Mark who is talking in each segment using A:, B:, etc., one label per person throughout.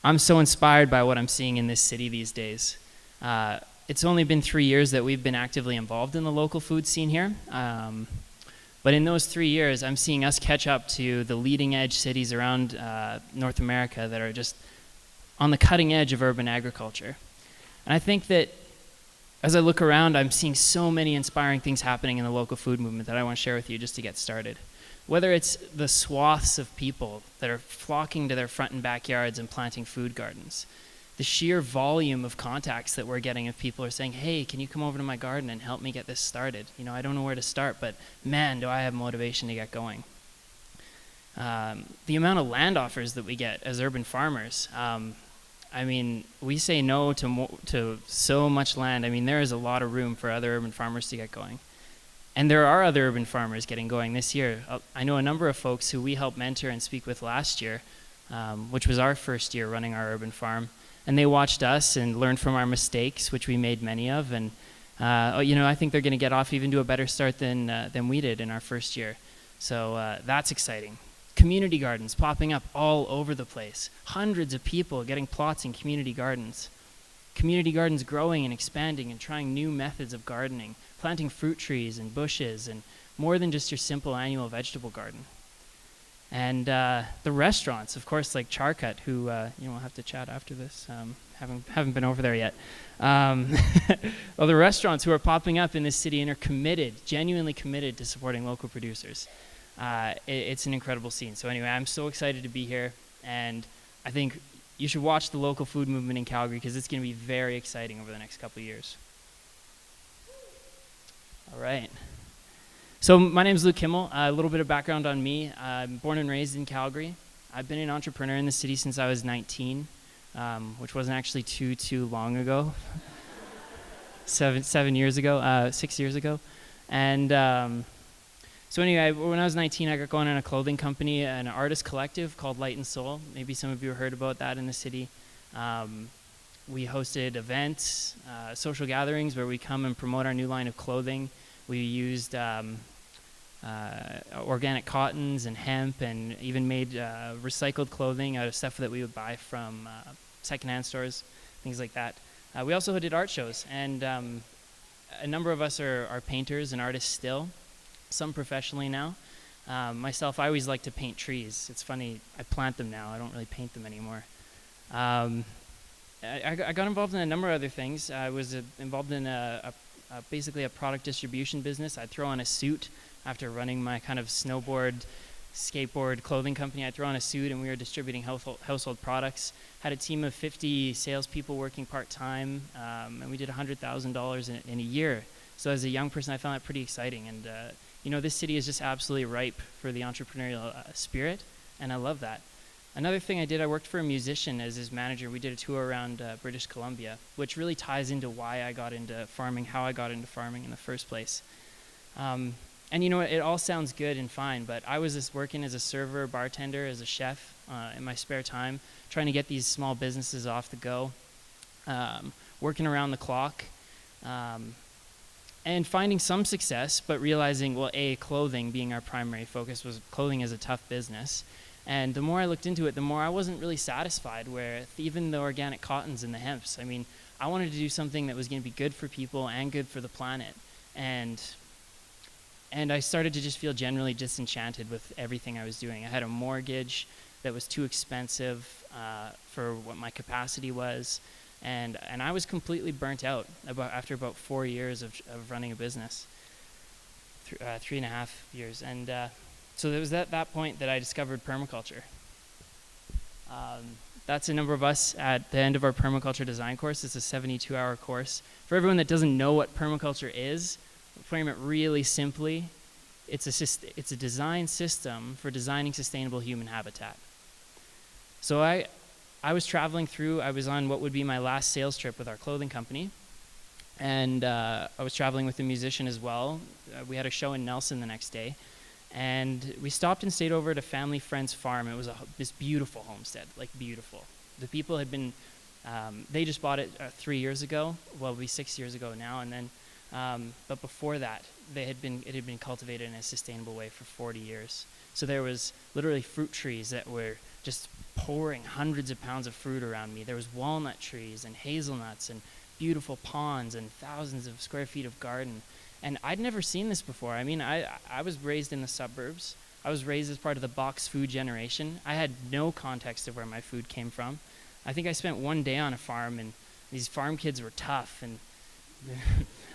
A: I'm so inspired by what I'm seeing in this city these days. It's only been 3 years that we've been actively involved in the local food scene here. But in those 3 years, I'm seeing us catch up to the leading edge cities around North America that are just on the cutting edge of urban agriculture. And I think that as I look around, I'm seeing so many inspiring things happening in the local food movement that I want to share with you just to get started. Whether it's the swaths of people that are flocking to their front and backyards and planting food gardens, the sheer volume of contacts that we're getting of people are saying, hey, can you come over to my garden and help me get this started? You know, I don't know where to start, but man, do I have motivation to get going. The amount of land offers that we get as urban farmers, I mean, we say no to so much land. I mean, there is a lot of room for other urban farmers to get going. And there are other urban farmers getting going this year. I know a number of folks who we helped mentor and speak with last year, which was our first year running our urban farm. And they watched us and learned from our mistakes, which we made many of. And, you know, I think they're going to get off even to a better start than we did in our first year. So that's exciting. Community gardens popping up all over the place. Hundreds of people getting plots in community gardens. Community gardens growing and expanding and trying new methods of gardening, planting fruit trees and bushes and more than just your simple annual vegetable garden. And the restaurants, of course, like Charcut, who you know, we'll have to chat after this. Haven't been over there yet. Well, the restaurants who are popping up in this city and are committed, genuinely committed to supporting local producers. It's an incredible scene. So anyway, I'm so excited to be here, and I think you should watch the local food movement in Calgary because it's going to be very exciting over the next couple of years. All right. So my name is Luke Kimmel. A little bit of background on me. I'm born and raised in Calgary. I've been an entrepreneur in the city since I was 19, which wasn't actually too long ago. 6 years ago. And so anyway, when I was 19, I got going in a clothing company, an artist collective called Light and Soul. Maybe some of you heard about that in the city. We hosted events, social gatherings where we come and promote our new line of clothing. We used organic cottons and hemp and even made recycled clothing out of stuff that we would buy from secondhand stores, things like that. We also did art shows, and a number of us are painters and artists still, some professionally now. Myself, I always like to paint trees. It's funny, I plant them now. I don't really paint them anymore. I got involved in a number of other things. I was involved in basically a product distribution business. I'd throw on a suit after running my kind of snowboard, skateboard clothing company. I'd throw on a suit and we were distributing household products. Had a team of 50 salespeople working part-time, and we did $100,000 in a year. So as a young person, I found that pretty exciting. And you know, this city is just absolutely ripe for the entrepreneurial spirit, and I love that. Another thing I did, I worked for a musician as his manager. We did a tour around British Columbia, which really ties into why I got into farming, how I got into farming in the first place. And you know what, it all sounds good and fine, but I was just working as a server, bartender, as a chef in my spare time, trying to get these small businesses off the go, working around the clock, and finding some success, but realizing, well, clothing being our primary focus, was clothing is a tough business. And the more I looked into it, the more I wasn't really satisfied with even the organic cottons and the hemps. I mean, I wanted to do something that was going to be good for people and good for the planet. And I started to just feel generally disenchanted with everything I was doing. I had a mortgage that was too expensive for what my capacity was. And I was completely burnt out after about 4 years of running a business, 3.5 years. And so it was at that point that I discovered permaculture. That's a number of us at the end of our permaculture design course. It's a 72-hour course. For everyone that doesn't know what permaculture is, I'll frame it really simply. It's a design system for designing sustainable human habitat. So I was traveling through, I was on what would be my last sales trip with our clothing company. And I was traveling with a musician as well. We had a show in Nelson the next day. And we stopped and stayed over at a family friend's farm. It was this beautiful homestead, like beautiful. The people had been, they just bought it 3 years ago. Well, it'll be 6 years ago now. And then, but before that, it had been cultivated in a sustainable way for 40 years. So there was literally fruit trees that were just pouring hundreds of pounds of fruit around me. There was walnut trees and hazelnuts and beautiful ponds and thousands of square feet of garden. And I'd never seen this before. I mean, I was raised in the suburbs. I was raised as part of the box food generation. I had no context of where my food came from. I think I spent one day on a farm, and these farm kids were tough, and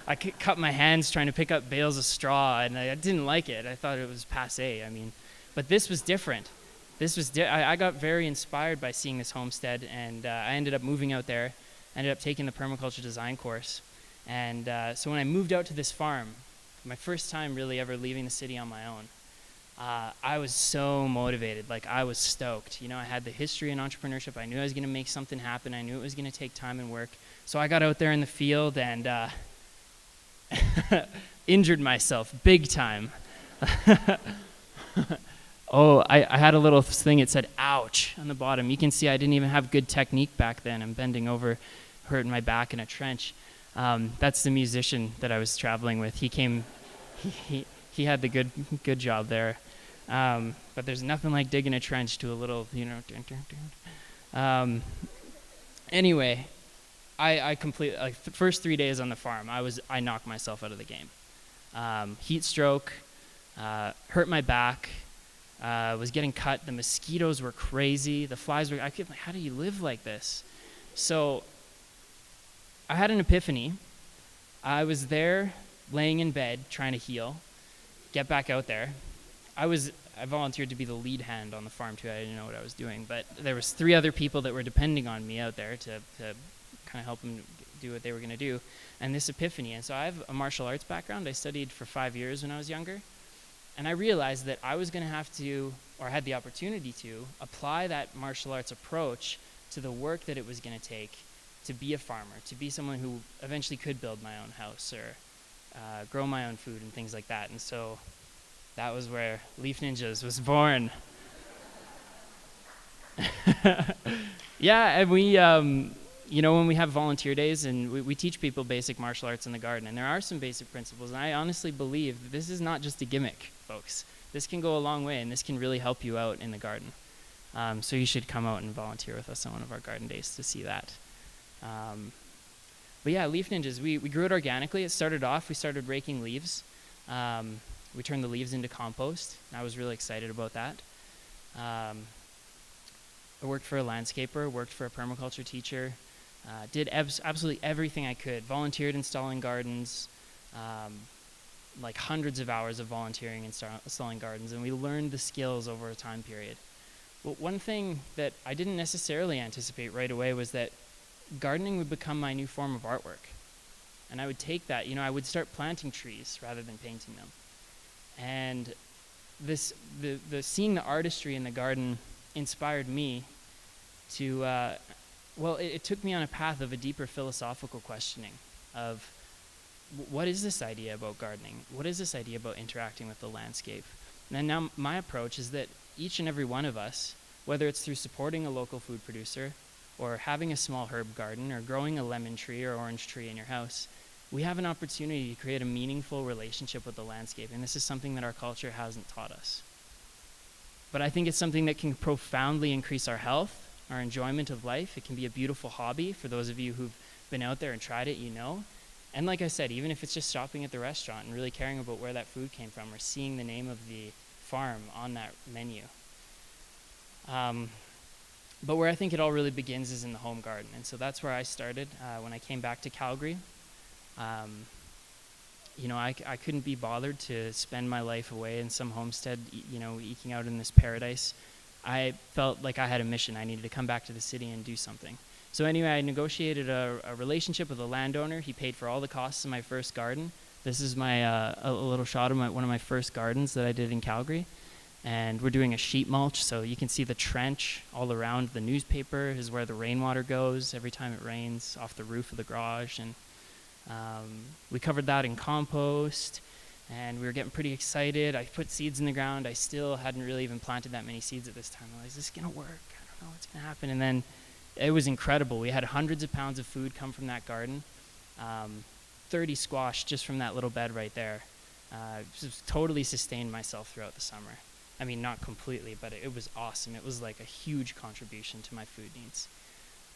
A: I cut my hands trying to pick up bales of straw, and I didn't like it. I thought it was passé. I mean, but this was different. I got very inspired by seeing this homestead, and I ended up moving out there. Ended up taking the permaculture design course. And so when I moved out to this farm, my first time really ever leaving the city on my own, I was so motivated. Like, I was stoked. You know, I had the history in entrepreneurship. I knew I was going to make something happen. I knew it was going to take time and work. So I got out there in the field and injured myself big time. I had a little thing, it said ouch on the bottom. You can see I didn't even have good technique back then. I'm bending over, hurting my back in a trench. That's the musician that I was traveling with. He came, he had the good job there. But there's nothing like digging a trench to a little, you know. Anyway, I completely, like, the first 3 days on the farm, I knocked myself out of the game. Heat stroke, hurt my back, was getting cut. The mosquitoes were crazy. The flies were, I kept like, how do you live like this? So I had an epiphany. I was there laying in bed trying to heal, get back out there. I volunteered to be the lead hand on the farm too. I didn't know what I was doing, but there was 3 other people that were depending on me out there to kind of help them do what they were going to do. And this epiphany, and so I have a martial arts background. I studied for 5 years when I was younger. And I realized that I was going to have to, or had the opportunity to, apply that martial arts approach to the work that it was going to take to be a farmer, to be someone who eventually could build my own house or grow my own food and things like that. And so that was where Leaf Ninjas was born. Yeah, and we, you know, when we have volunteer days and we teach people basic martial arts in the garden, and there are some basic principles, and I honestly believe that this is not just a gimmick, folks. This can go a long way, and this can really help you out in the garden. So you should come out and volunteer with us on one of our garden days to see that. But yeah, Leaf Ninjas, we grew it organically. It started off, we started raking leaves. We turned the leaves into compost, and I was really excited about that. I worked for a landscaper, worked for a permaculture teacher, did absolutely everything I could, volunteered installing gardens, like hundreds of hours of volunteering installing gardens, and we learned the skills over a time period. Well, one thing that I didn't necessarily anticipate right away was that gardening would become my new form of artwork. And I would take that, you know, I would start planting trees rather than painting them. And the seeing the artistry in the garden inspired me to, it took me on a path of a deeper philosophical questioning of what is this idea about gardening? What is this idea about interacting with the landscape? And now my approach is that each and every one of us, whether it's through supporting a local food producer or having a small herb garden or growing a lemon tree or orange tree in your house, we have an opportunity to create a meaningful relationship with the landscape. And this is something that our culture hasn't taught us. But I think it's something that can profoundly increase our health, our enjoyment of life. It can be a beautiful hobby. For those of you who've been out there and tried it, you know. And like I said, even if it's just stopping at the restaurant and really caring about where that food came from or seeing the name of the farm on that menu. But where I think it all really begins is in the home garden. And so that's where I started when I came back to Calgary. You know, I couldn't be bothered to spend my life away in some homestead, you know, eking out in this paradise. I felt like I had a mission. I needed to come back to the city and do something. So anyway, I negotiated a relationship with a landowner. He paid for all the costs of my first garden. This is my a little shot of one of my first gardens that I did in Calgary. And we're doing a sheet mulch, so you can see the trench all around. The newspaper is where the rainwater goes every time it rains off the roof of the garage. And we covered that in compost, and we were getting pretty excited. I put seeds in the ground. I still hadn't really even planted that many seeds at this time. I was, is this going to work? I don't know what's going to happen. And then it was incredible. We had hundreds of pounds of food come from that garden, 30 squash just from that little bed right there. Just totally sustained myself throughout the summer. I mean, not completely, but it was awesome. It was like a huge contribution to my food needs.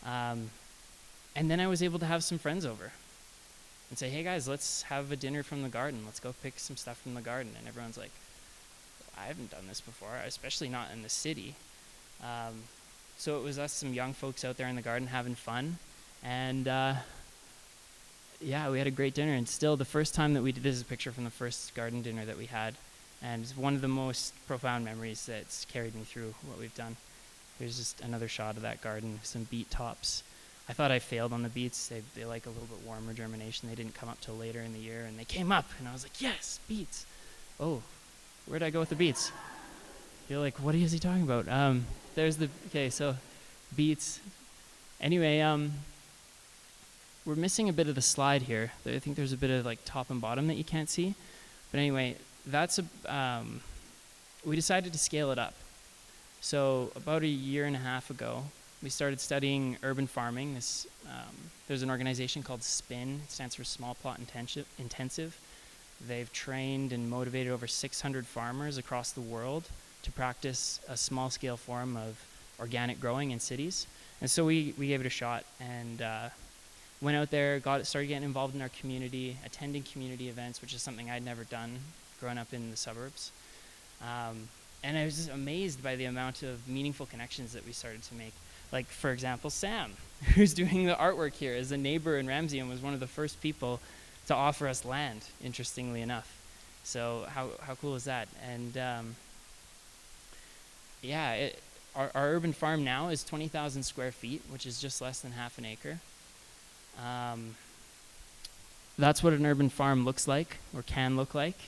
A: And then I was able to have some friends over and say, hey guys, let's have a dinner from the garden. Let's go pick some stuff from the garden. And everyone's like, I haven't done this before, especially not in the city. So it was us, some young folks out there in the garden having fun. And yeah, we had a great dinner. And still, the first time that we did, this is a picture from the first garden dinner that we had. And it's one of the most profound memories that's carried me through what we've done. Here's just another shot of that garden, some beet tops. I thought I failed on the beets. They like a little bit warmer germination. They didn't come up till later in the year, and they came up, and I was like, yes, beets. Oh, where'd I go with the beets? You're like, what is he talking about? Okay, so beets. Anyway, we're missing a bit of the slide here. I think there's a bit of like top and bottom that you can't see. But anyway, we decided to scale it up. So about a year and a half ago, we started studying urban farming. There's an organization called SPIN. It stands for Small Plot Intensive. They've trained and motivated over 600 farmers across the world to practice a small-scale form of organic growing in cities. And so we gave it a shot and went out there, started getting involved in our community, attending community events, which is something I'd never done growing up in the suburbs. And I was just amazed by the amount of meaningful connections that we started to make. Like, for example, Sam, who's doing the artwork here, is a neighbor in Ramsey and was one of the first people to offer us land, interestingly enough. So how cool is that? And yeah, our urban farm now is 20,000 square feet, which is just less than half an acre. That's what an urban farm looks like, or can look like.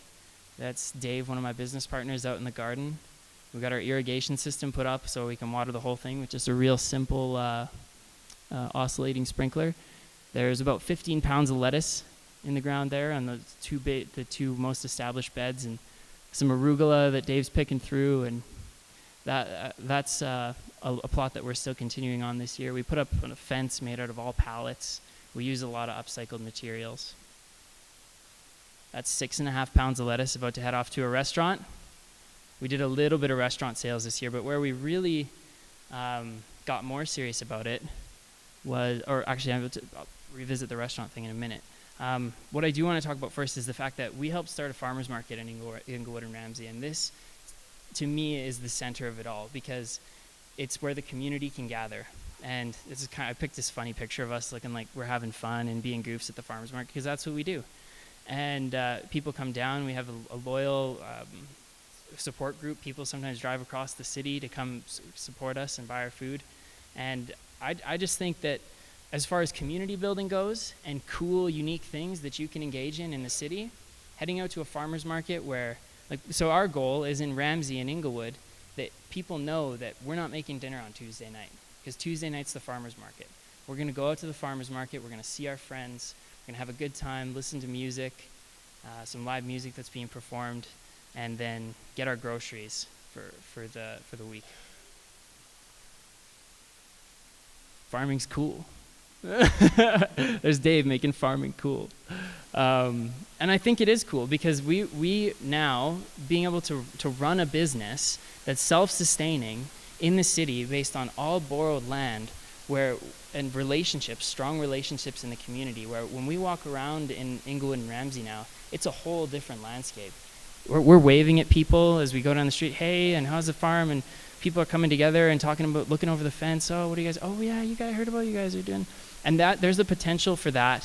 A: That's Dave, one of my business partners, out in the garden. We've got our irrigation system put up so we can water the whole thing with just a real simple oscillating sprinkler. There's about 15 pounds of lettuce in the ground there on the two most established beds, and some arugula that Dave's picking through, and that's a plot that we're still continuing on this year. We put up a fence made out of all pallets. We use a lot of upcycled materials. That's 6.5 pounds of lettuce, about to head off to a restaurant. We did a little bit of restaurant sales this year, but where we really got more serious about it was, or actually I'll revisit the restaurant thing in a minute. What I do want to talk about first is the fact that we helped start a farmer's market in Inglewood and Ramsey, and this, to me, is the center of it all, because it's where the community can gather. And this is I picked this funny picture of us looking like we're having fun and being goofs at the farmer's market, because that's what we do. And people come down. We have a loyal support group. People sometimes drive across the city to come support us and buy our food. And I just think that as far as community building goes and cool, unique things that you can engage in the city, heading out to a farmer's market where, so our goal is in Ramsey and Inglewood that people know that we're not making dinner on Tuesday night, because Tuesday night's the farmer's market. We're going to go out to the farmer's market. We're going to see our friends. We're going to have a good time, listen to music, some live music that's being performed, and then get our groceries for the week. Farming's cool. There's Dave making farming cool. And I think it is cool because we now, being able to run a business that's self-sustaining in the city based on all borrowed land, and relationships, strong relationships in the community, where when we walk around in Inglewood and Ramsey now, it's a whole different landscape. We're waving at people as we go down the street, hey, and how's the farm? And people are coming together and talking about looking over the fence. Oh, what do you guys? Oh, yeah, I heard about what you guys are doing. And there's the potential for that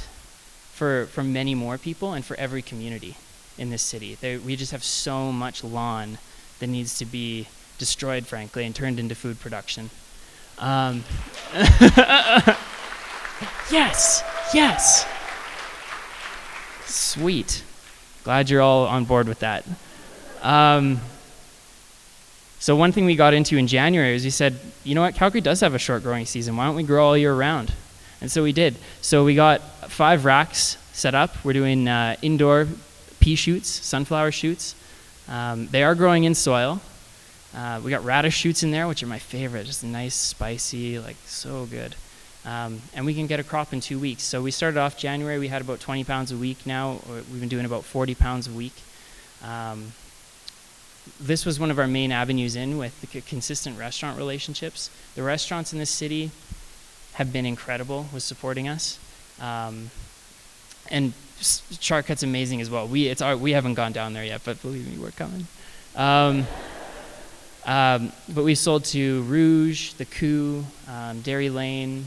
A: for many more people and for every community in this city. We just have so much lawn that needs to be destroyed, frankly, and turned into food production. Yes. Sweet. Glad you're all on board with that. So one thing we got into in January is we said, you know what, Calgary does have a short growing season. Why don't we grow all year round? And so we did. So we got 5 racks set up. We're doing indoor pea shoots, sunflower shoots. They are growing in soil. We got radish shoots in there, which are my favorite, just nice, spicy, so good. And we can get a crop in 2 weeks. So we started off January, we had about 20 pounds a week now. We've been doing about 40 pounds a week. this was one of our main avenues in with the consistent restaurant relationships. The restaurants in this city have been incredible with supporting us. And Shortcut's amazing as well. We haven't gone down there yet, but believe me, we're coming. But we sold to Rouge, The Coup, Dairy Lane,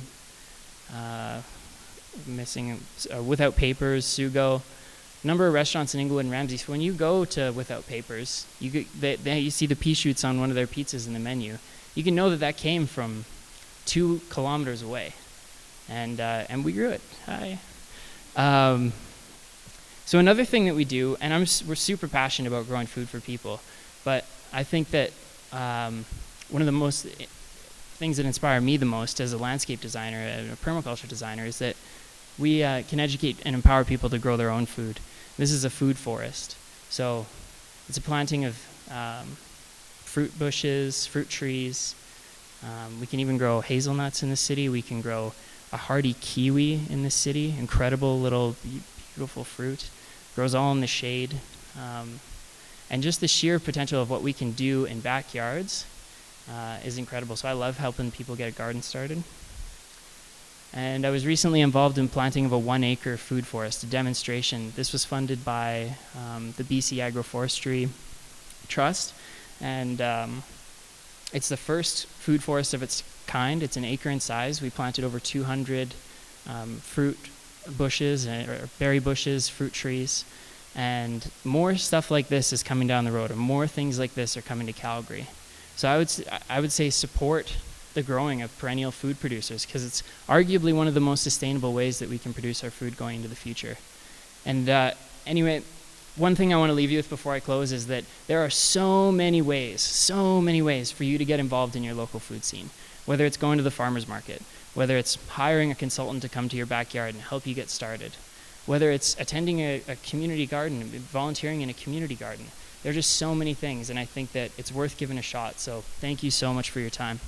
A: Without Papers, Sugo. Number of restaurants in Inglewood and Ramsey. So when you go to Without Papers, you see the pea shoots on one of their pizzas in the menu. You can know that came from 2 kilometers away, and we grew it. Hi. So another thing that we do, and we're super passionate about growing food for people, but I think that one of the most things that inspire me the most as a landscape designer and a permaculture designer is that we can educate and empower people to grow their own food. This is a food forest. So it's a planting of fruit bushes, fruit trees. We can even grow hazelnuts in the city. We can grow a hardy kiwi in the city. Incredible little beautiful fruit. Grows all in the shade. And just the sheer potential of what we can do in backyards is incredible. So I love helping people get a garden started. And I was recently involved in planting of a 1-acre food forest, a demonstration. This was funded by the BC Agroforestry Trust, and it's the first food forest of its kind. It's an acre in size. We planted over 200 fruit bushes, or berry bushes, fruit trees, and more stuff like this is coming down the road, or more things like this are coming to Calgary. So I would say support the growing of perennial food producers, because it's arguably one of the most sustainable ways that we can produce our food going into the future. And anyway, one thing I want to leave you with before I close is that there are so many ways for you to get involved in your local food scene, whether it's going to the farmer's market, whether it's hiring a consultant to come to your backyard and help you get started, whether it's attending a community garden, volunteering in a community garden. There are just so many things, and I think that it's worth giving a shot. So thank you so much for your time.